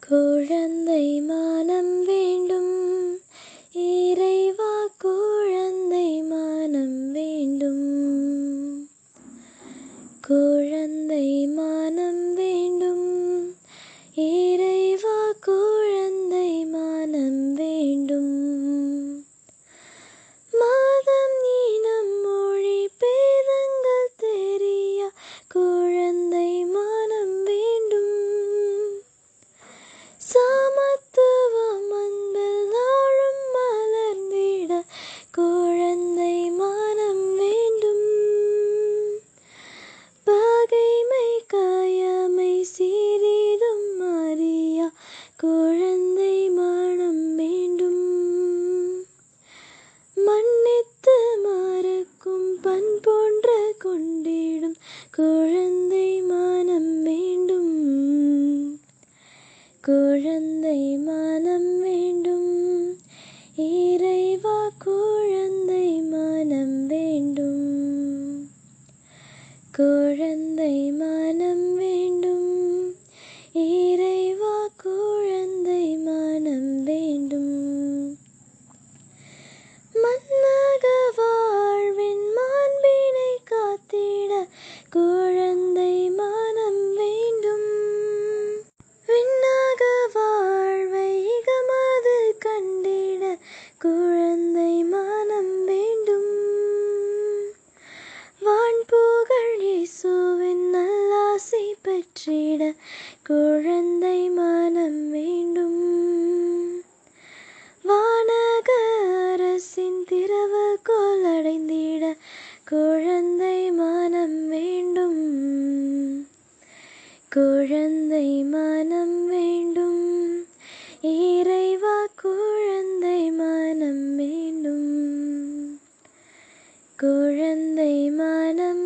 குழந்தை மனம் வேண்டும் இறைவா, குழந்தை மனம் வேண்டும். குழந்தை மனம் வேண்டும் இறைவா, குழந்தை மனம் வேண்டும். மதம் இனம் மொழி பேதங்கள் தெரியா குழந்தை மனம் வேண்டும். சமத்துவம் அன்பில் நாளும் மலர்ந்திட குழந்தை மனம் வேண்டும். பகைமை கயமை சிறிதும் அறியா குழந்தை மனம் வேண்டும். மன்னித்து மறக்கும் பண்பொன்ற கொண்டிடும் குழந்தை மனம் வேண்டும். குழந்தை மனம் வேண்டும் இறைவா, குழந்தை மனம் வேண்டும். குழந்தை மனம் வேண்டும் இறைவா, குழந்தை மனம் வேண்டும். மன்னக வாழ்வின் மாண்பினை காத்திட குழந்தை மனம் வேண்டும். விண்ணக வாழ்வை இகமது கண்டிட குழந்தை மனம் வேண்டும். வான்புகழ் இயேசுவின் நல்லாசி பெற்றிட குழந்தை மனம் வேண்டும். வானக அரசின் திறவுகோல் அடைந்திட குழந்தை மனம் வேண்டும். குழந்தை மனம் வேண்டும் இறைவா, குழந்தை மனம் வேண்டும். குழந்தை மனம்